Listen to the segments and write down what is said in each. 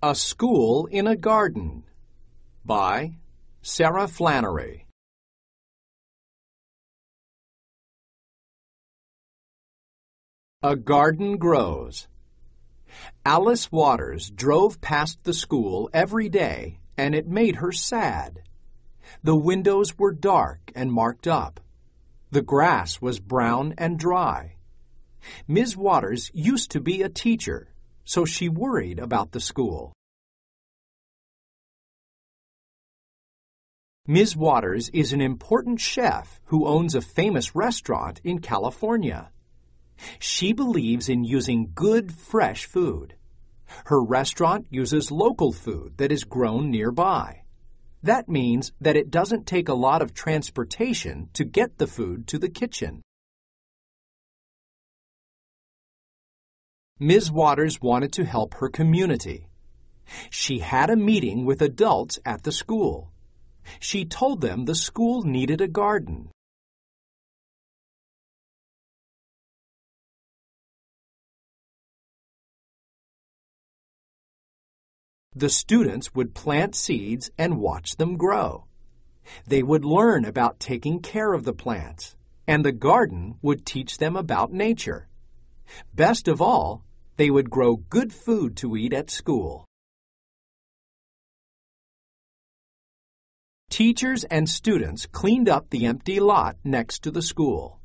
A School in a Garden by Sarah Flannery. A garden grows. Alice Waters drove past the school every day, and it made her sad. The windows were dark and marked up. The grass was brown and dry. Ms. Waters used to be a teacher, so she worried about the school. Ms. Waters is an important chef who owns a famous restaurant in California. She believes in using good, fresh food. Her restaurant uses local food that is grown nearby. That means that it doesn't take a lot of transportation to get the food to the kitchen. Ms. Waters wanted to help her community. She had a meeting with adults at the school. She told them the school needed a garden. The students would plant seeds and watch them grow. They would learn about taking care of the plants, and the garden would teach them about nature. Best of all, they would grow good food to eat at school. Teachers and students cleaned up the empty lot next to the school.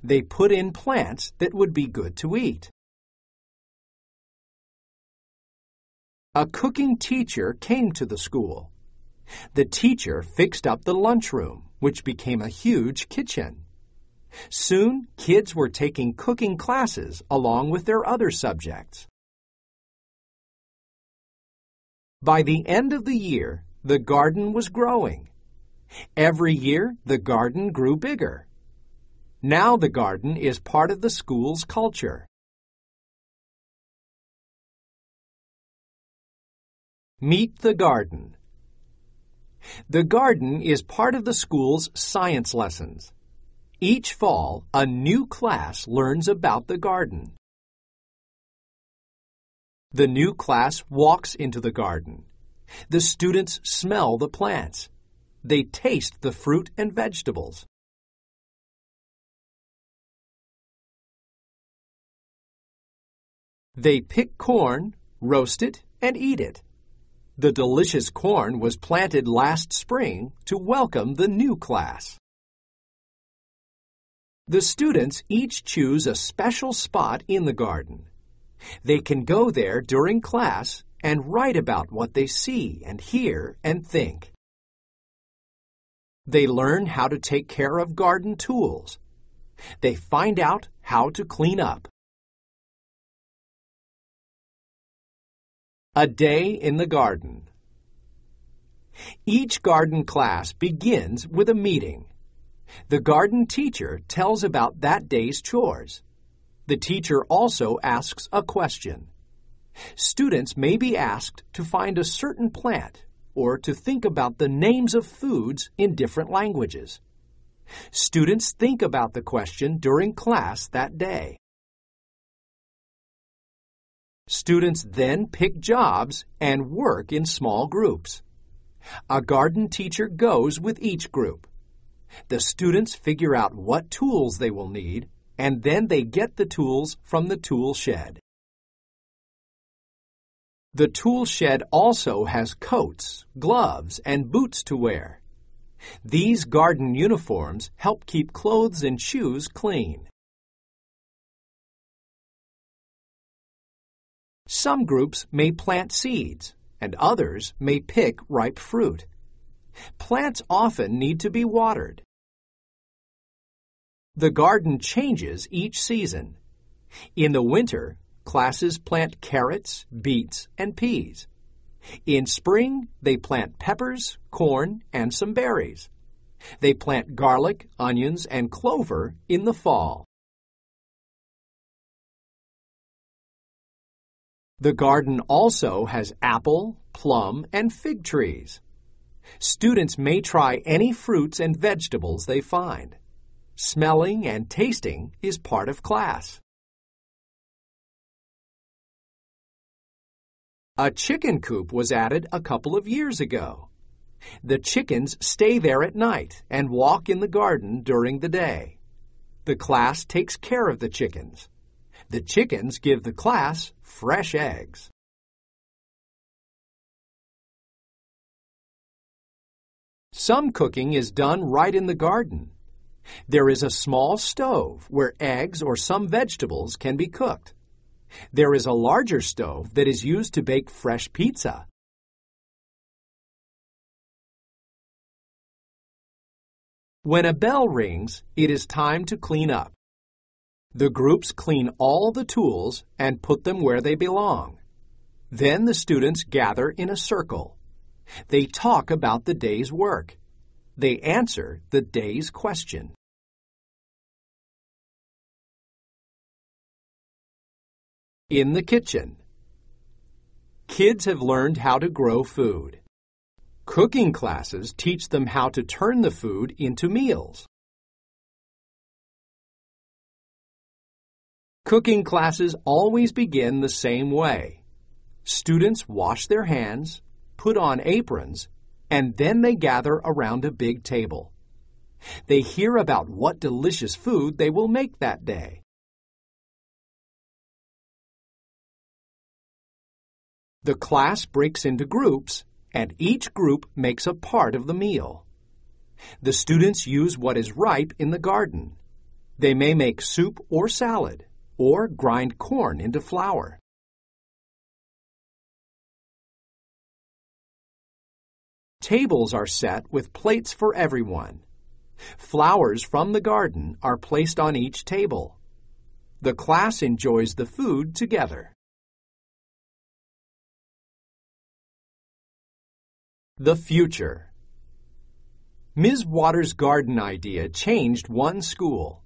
They put in plants that would be good to eat. A cooking teacher came to the school. The teacher fixed up the lunchroom, which became a huge kitchen. Soon, kids were taking cooking classes along with their other subjects. By the end of the year, the garden was growing. Every year, the garden grew bigger. Now the garden is part of the school's culture. Meet the garden. The garden is part of the school's science lessons. Each fall, a new class learns about the garden. The new class walks into the garden. The students smell the plants. They taste the fruit and vegetables. They pick corn, roast it, and eat it. The delicious corn was planted last spring to welcome the new class. The students each choose a special spot in the garden. They can go there during class and write about what they see and hear and think. They learn how to take care of garden tools. They find out how to clean up. A day in the garden. Each garden class begins with a meeting. The garden teacher tells about that day's chores. The teacher also asks a question. Students may be asked to find a certain plant or to think about the names of foods in different languages. Students think about the question during class that day. Students then pick jobs and work in small groups. A garden teacher goes with each group. The students figure out what tools they will need, and then they get the tools from the tool shed. The tool shed also has coats, gloves, and boots to wear. These garden uniforms help keep clothes and shoes clean. Some groups may plant seeds, and others may pick ripe fruit. Plants often need to be watered. The garden changes each season. In the winter, classes plant carrots, beets, and peas. In spring, they plant peppers, corn, and some berries. They plant garlic, onions, and clover in the fall. The garden also has apple, plum, and fig trees. Students may try any fruits and vegetables they find. Smelling and tasting is part of class. A chicken coop was added a couple of years ago. The chickens stay there at night and walk in the garden during the day. The class takes care of the chickens. The chickens give the class fresh eggs. Some cooking is done right in the garden. There is a small stove where eggs or some vegetables can be cooked. There is a larger stove that is used to bake fresh pizza. When a bell rings, it is time to clean up. The groups clean all the tools and put them where they belong. Then the students gather in a circle. They talk about the day's work. They answer the day's question. In the kitchen. Kids have learned how to grow food. Cooking classes teach them how to turn the food into meals. Cooking classes always begin the same way. Students wash their hands, put on aprons, and then they gather around a big table. They hear about what delicious food they will make that day. The class breaks into groups, and each group makes a part of the meal. The students use what is ripe in the garden. They may make soup or salad, or grind corn into flour. Tables are set with plates for everyone. Flowers from the garden are placed on each table. The class enjoys the food together. The future. Ms. Waters' garden idea changed one school.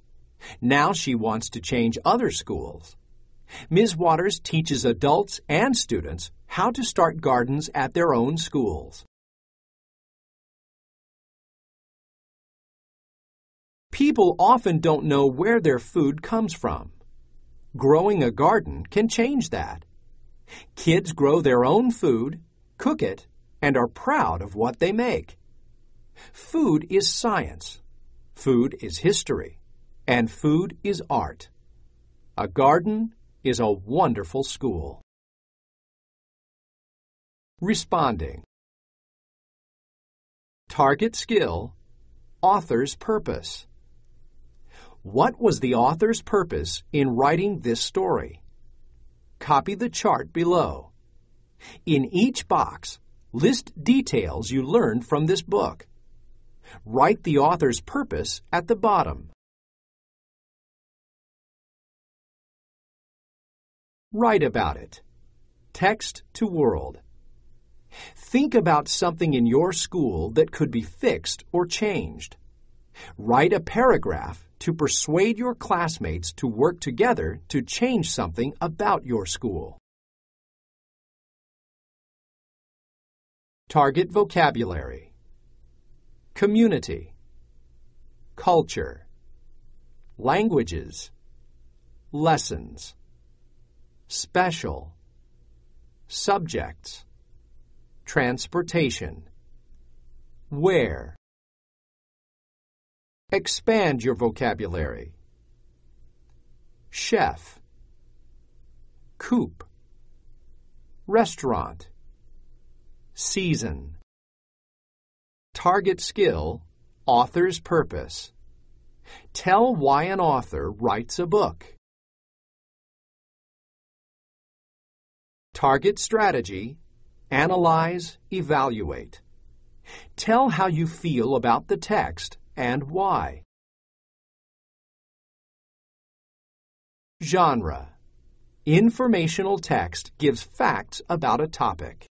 Now she wants to change other schools. Ms. Waters teaches adults and students how to start gardens at their own schools. People often don't know where their food comes from. Growing a garden can change that. Kids grow their own food, cook it, and are proud of what they make. Food is science. Food is history. And food is art. A garden is a wonderful school. Responding. Target skill, author's purpose. What was the author's purpose in writing this story? Copy the chart below. In each box, list details you learned from this book. Write the author's purpose at the bottom. Write about it. Text to world. Think about something in your school that could be fixed or changed. Write a paragraph to persuade your classmates to work together to change something about your school. Target vocabulary. Community. Culture. Languages. Lessons. Special. Subjects. Transportation. Where. Expand your vocabulary. Chef. Coop. Restaurant. Season. Target skill, author's purpose. Tell why an author writes a book. Target strategy, analyze, evaluate. Tell how you feel about the text and why. Genre. Informational text gives facts about a topic.